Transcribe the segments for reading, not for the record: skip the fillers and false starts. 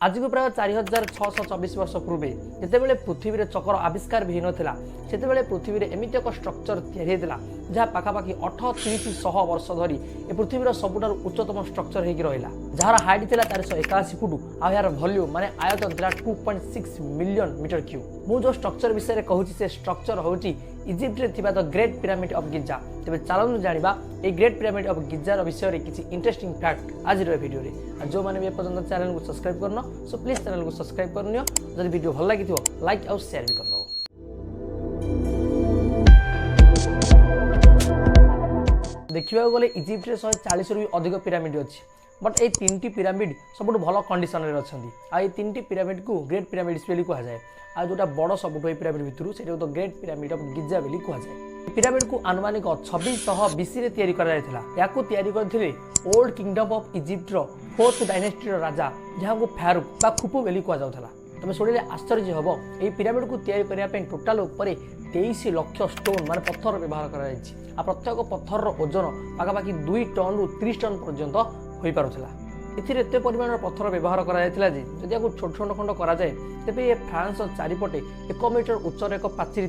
आज को प्राय 4624 वर्ष पूर्वे जितेबाला पृथ्वी में चक्र आविष्कार भी होता से पृथ्वी में एमती एक स्ट्रक्चर या जहाँ पखापाखि 3800 वर्ष धरी ए पृथ्वीर सबुठ उच्चतम स्ट्रक्चर होगी रहा जार हाइट थी 481 फुट आर भल्यूम माने आयतन था 2.6 मिलियन मीटर क्यूब। मु जो स्ट्रक्चर विषय में कहूँ से स्ट्रक्चर हूँ Egypt the great pyramid of Giza. तेज चलू जाना ये ग्रेट पिरामिड ऑफ गिजार विषय में किसी इंटरेस्टिंग फैक्ट आज भिडियो में जो मैंने भी एपर्तंत चैनल को सब्सक्राइब करना सो प्लीज चैनल को सब्सक्राइब कर नियो जब वीडियो भल लगी लाइक और शेयर भी कर दो। देखा गले इजिप्ट में 140 रु अधिक पिरामिड अच्छी बट ये 3टी पिरामिड सब भल कंडीशन में अच्छा आ 3टी पिरामिड को ग्रेट पिरामिड बोली कहुए आ जोटा बड़ सबुठ पिरामिड भितर से ग्रेट पिरामिड ऑफ गिजा बोली कहुए। पिरामिड को आनुमानिक 2600 बीसी या करते old kingdom of Egypt 4th dynasty राजा जहाँ को फारूक बा खुपु बोली कहुला। तुम शुणिले आश्चर्य हम ये पिरामिड को तैयारी करने टोटाल उपर 23 लाख स्टोन मान पत्थर व्यवहार कर प्रत्येक पत्थर ओजन पखापाखि 2 टन रु 30 टन पर्यंत हो पारुला। एत परिमाण पत्थर व्यवहार करदी आपको छोट छोट खंड कराए तेज ये फ्रांस चारिपटे 1 मीटर उच्चर एक पाचेरी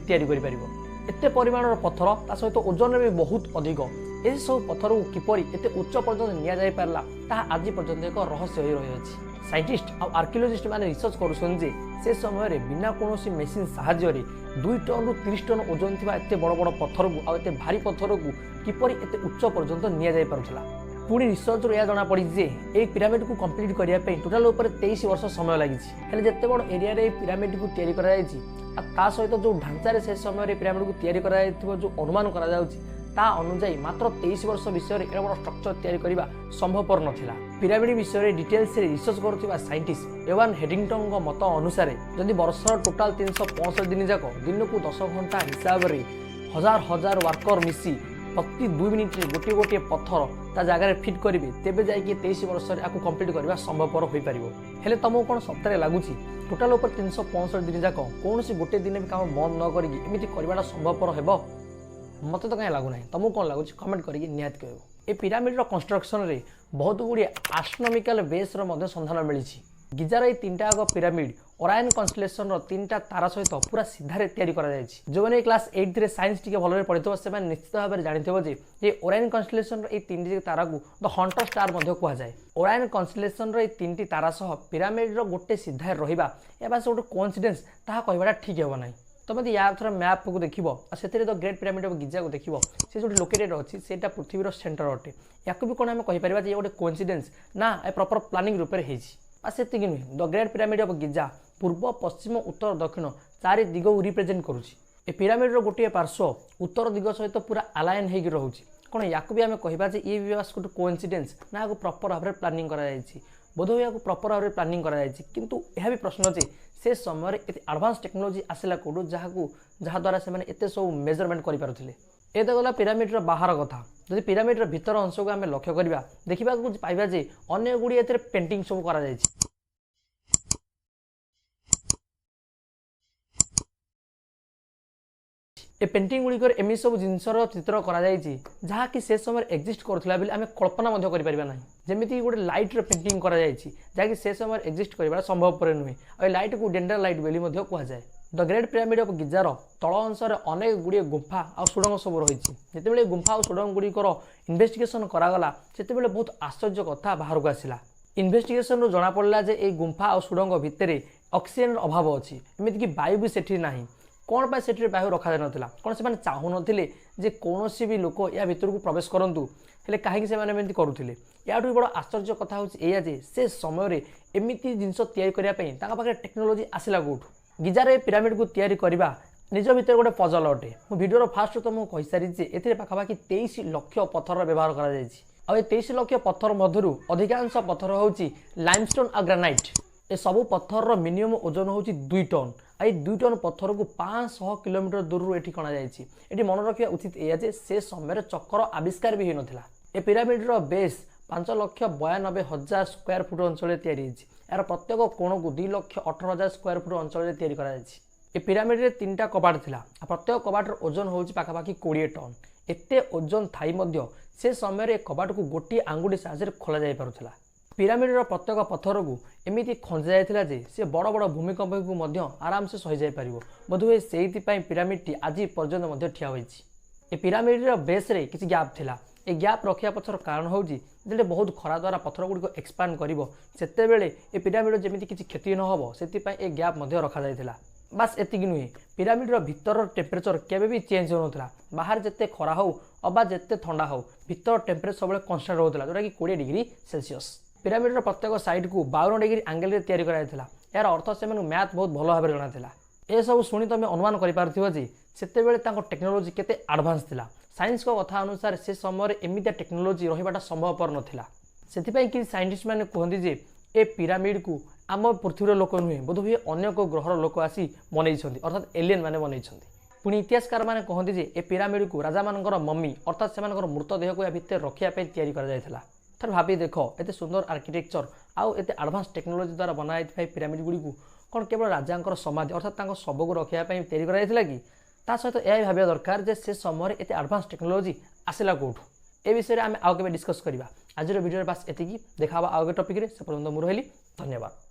एत परिमाण पत्थर ता सहित ओजन भी बहुत अधिक ये सब पत्थर को किपरि एत उच्च पर्यंत नि जाई पारला ताहा आज पर्यंत एक रहस्य हो रही। साइंटिस्ट और आर्कियोलॉजिस्ट माने रिसर्च करुछन जे से समय रे बिना कोनोसी मेसिन सहाय्य रे 2 टन रु 30 टन ओजन थिबा एते बड़ बड़ पत्थर को आ एते भारी पत्थर को किपरि एते उच्च पर्यंत नि जाई पारुथला। पुणी रिसर्च रो या जणा पड़ी जे ए पिरामिड को कंप्लीट करिया पे टोटल ऊपर 23 वर्ष समय लागि हेले जते बड़ एरिया रे पिरामिड को तैयारी करा जायछि आ ता सहित जो ढांचा रे से समय रे पिरामिड को तैयारी करा जायथिबो जो अनुमान करा जाउछि ता अनुसार मात्र 23 वर्ष विषय में बड़ स्ट्रक्चर तैयारी करने संभवपर नाला। पिरामिड विषय में डिटेल्स रिसर्च करुवा साइंटिस्ट एवान हेडिंगटन मत अनुसार जदि वर्षर टोटाल 365 दिन जाक दिन को 10 घंटा हिसाब से हजार हजार वर्कर मिसी प्रति 2 मिनिट गोटे गोटे पत्थर ता जगह फिट करेंगे तेज जा 23 वर्ष आपको कंप्लीट करवा संभवपर हो पार। हेले तुमको कौन सप्ताह लगुच टोटाल ऊपर 365 दिन जाक कौन गोटे दिन भी काम बंद न करमती करवाटा संभवपर हो मत तो कहीं लगुना तुमको कौन लगुच कमेंट करके निहात कह। ए पिरामिड कंस्ट्रक्शन रे बहुत गुड़िए एस्ट्रोनॉमिकल बेस संधान मिली। गिजार ये 3टा पिरामिड ओरायन कन्स्टेलेशन 3टा तारा सहित पूरा सीधारे तैयारी करा जायछि। जो मैंने क्लास 8 रे साइंस टिके भलरे पढ़िथबो से माने निश्चित भाव में जानथिबो जे ये ओरायन कन्स्टेलेशन ये 3टी तारा को द हंटर स्टार मध्ये कहा जाए। ओरायन कन्स्टेलेशन ये 3टी तारा सह पिरामिड गोटे सीधारे रहिबा ए बास गोटे कोइन्सिडेंस ताहा कहबाटा ठीक हेबो नाही। तुम यदि यार थोड़ा मैप को देख से द ग्रेट पिरामिड ऑफ गिजा को देख से जो लोकेटेड अच्छी से पृथ्वीर सेंटर अटे या भी कौन आम कहीपर ये गोटे कोइन्सिडेंस ना ए प्रॉपर प्लानिंग रूप से नुहे। द ग्रेट पिरामिड ऑफ गिजा पूर्व पश्चिम उत्तर दक्षिण 4 दिग को रिप्रेजेंट करुच्ची। ए पिरामिड गोटे पार्श्व उत्तर दिग सहित पूरा अलायन हो रोचे कौन या भी आम कह ये भी बस गोटे कोइन्सिडेंस ना प्रॉपर भाव में प्लानिंग बोधहुए या प्रॉपर भाव में प्लानिंग किंतु यह भी प्रश्न जे से समय एडवांस टेक्नोलोजी आसला कौटू जहाद्वारा से एत सब मेजरमेंट करें। ये तो गला पिरामिड बाहर कथा जब पिरामिड भीतर अंश को आम लक्ष्य करवा देखा पाइबा जे अनेक गुड़िए पेंटिंग सब करा जायछि। ए पेंटिंग गुड़िकर एमि सब जिनसर चित्र करा कि से समय एक्जिस्ट करुला बेले आम कल्पना करें जमीती गोटे लाइट पेंटिंग करा से समय एक्जिस्ट करवा संभवपर नुहे और लाइट को डेंडर लाइट बोली कहुए। द ग्रेट पिरामिड ऑफ गिजार तल अंश अनेक गुड़िए गुंफा और सुड़ंग सब रही जिते गुंफा और सुड़ंग गुड़िकर इन्वेस्टिगेशन करागला से बहुत आश्चर्य कथा बाहर को आसला। इन्वेस्टिगेशन रू जना पड़ा जे ये गुंफा और सुड़ंग भितर ऑक्सीजन अभाव अच्छी एमतीक वायु भी सेठी नहीं कौन पाई सेठी वायु रखा जा नाला कौन से चाहू नथिले जे कौन भी लोक या भीतर को प्रवेश करंतु हेले कहीं से करुले। या बड़ आश्चर्य कथा होया जे से समय एमती जिनस तैयारी करने पाखे टेक्नोलोजी आसला कौटू। गिजार पिरामिड को तैयारी करवा निज भीतर गोटे पजल अटे। मो वीडियो फास्ट तुमको कही सारी ए पाखापाखि 23 लाख पत्थर व्यवहार कर 23 लाख पत्थर मध्य अधिकांश पत्थर हूँ लाइमस्टोन और ग्रेनाइट। ए सबू पत्थर मिनिमम ओजन हूँ 2 टन आई 2 टन पत्थर को 500 किलोमीटर दूर ये कणा जाए। मन रखा उचित या से समय चक्र आविष्कार भी होता। ए पिरामिड बेस 5,92,000 स्क्वायर फुट अंचल यार प्रत्येक कोण को 2,18,000 स्क्वायर फुट अंचल ए पिरामिड रे 3टा कबाट थिला प्रत्येक कबाटर ओजन होउची पाखापाखि 20 टन। एते ओजन थाई मध्य से समय रे कबाट को गोटी आंगुठी साहाय्य खोला जाई पारुथला। ପିରାମିଡର ପ୍ରତ୍ୟେକ ପଥରକୁ ଏମିତି ଖଞ୍ଜା ଯାଇଥିଲା ଯେ ସେ ବଡ଼ ବଡ଼ ଭୂମିକମ୍ପକୁ ମଧ୍ୟ ଆରାମସେ ସହିଯାଇପାରିବ। ବୋଧହୁଏ ସେଇଥିପାଇଁ ପିରାମିଡଟି ଆଜି ପର୍ଯ୍ୟନ୍ତ ମଧ୍ୟ ଠିଆ ହୋଇଛି। ଏ ପିରାମିଡର ବେସ୍ରେ କିଛି ଗ୍ୟାପ୍ ଥିଲା। ଏ ଗ୍ୟାପ୍ ରଖିବା ପଛର କାରଣ ହେଉଛି ଯେତେବେଳେ ବହୁତ ଖରା ଦ୍ୱାରା ପଥର ଗୁଡ଼ିକ ଏକ୍ସପାଣ୍ଡ କରିବ ସେତେବେଳେ ଏ ପିରାମିଡର ଯେମିତି କିଛି କ୍ଷତି ନ ହେବ ସେଥିପାଇଁ ଏ ଗ୍ୟାପ୍ ମଧ୍ୟ ରଖାଯାଇଥିଲା। ବାସ୍ ଏତିକି ନୁହେଁ, ପିରାମିଡର ଭିତରର ଟେମ୍ପରେଚର କେବେ ବି ଚେଞ୍ଜ ହେଉନଥିଲା। ବାହାରେ ଯେତେ ଖରା ହେଉ ଅବା ଯେତେ ଥଣ୍ଡା ହେଉ ଭିତର ଟେମ୍ପରେଚର ସବୁବେଳେ କନଷ୍ଟାଣ୍ଟ ରହୁଥିଲା, ଯେଉଁଟାକି 20 ଡିଗ୍ରୀ ସେଲସିୟସ୍। ପିରାମିଡର ପ୍ରତ୍ୟେକ ସାଇଡ୍କୁ 52 ଡିଗ୍ରୀ ଆଙ୍ଗେଲରେ ତିଆରି କରାଯାଇଥିଲା। ଏହାର ଅର୍ଥ ସେମାନଙ୍କୁ ମ୍ୟାଥ୍ ବହୁତ ଭଲ ଭାବରେ ଜଣାଥିଲା। ଏସବୁ ଶୁଣି ତୁମେ ଅନୁମାନ କରିପାରୁଥିବ ଯେ ସେତେବେଳେ ତାଙ୍କ ଟେକ୍ନୋଲୋଜି କେତେ ଆଡ଼ଭାନ୍ସ ଥିଲା। ସାଇନ୍ସଙ୍କ କଥା ଅନୁସାରେ ସେ ସମୟରେ ଏମିତିଆ ଟେକ୍ନୋଲୋଜି ରହିବାଟା ସମ୍ଭବପର ନଥିଲା। ସେଥିପାଇଁ କିଛି ସାଇଣ୍ଟିଷ୍ଟ ମାନେ କୁହନ୍ତି ଯେ ଏ ପିରାମିଡକୁ ଆମ ପୃଥିବୀର ଲୋକ ନୁହେଁ, ବୋଧହୁଏ ଅନ୍ୟ କେଉଁ ଗ୍ରହର ଲୋକ ଆସି ବନେଇଛନ୍ତି, ଅର୍ଥାତ୍ ଏଲିଏନ୍ ମାନେ ବନେଇଛନ୍ତି। ପୁଣି ଇତିହାସକାରମାନେ କହନ୍ତି ଯେ ଏ ପିରାମିଡକୁ ରାଜାମାନଙ୍କର ମମି ଅର୍ଥାତ୍ ସେମାନଙ୍କର ମୃତଦେହକୁ ଏହା ଭିତରେ ରଖିବା ପାଇଁ ତିଆରି କରାଯାଇଥିଲା। ଥରେ ଭାବି ଦେଖ, ଏତେ ସୁନ୍ଦର ଆର୍କିଟେକ୍ଚର ଆଉ ଏତେ ଆଡ଼ଭାନ୍ସ ଟେକ୍ନୋଲୋଜି ଦ୍ୱାରା ବନାଯାଇଥିବା ଏହି ପିରାମିଡ ଗୁଡ଼ିକୁ କ'ଣ କେବଳ ରାଜାଙ୍କର ସମାଧି ଅର୍ଥାତ୍ ତାଙ୍କ ଶବକୁ ରଖିବା ପାଇଁ ତିଆରି କରାଯାଇଥିଲା କି? ତା ସହିତ ଏହା ବି ଭାବିବା ଦରକାର ଯେ ସେ ସମୟରେ ଏତେ ଆଡ଼ଭାନ୍ସ ଟେକ୍ନୋଲୋଜି ଆସିଲା କେଉଁଠୁ? ଏ ବିଷୟରେ ଆମେ ଆଉ କେବେ ଡିସ୍କସ୍ କରିବା। ଆଜିର ଭିଡ଼ିଓରେ ବାସ୍ ଏତିକି। ଦେଖା ହେବା ଆଉ ଏକ ଟପିକରେ। ସେ ପର୍ଯ୍ୟନ୍ତ ମୁଁ ରହିଲି। ଧନ୍ୟବାଦ।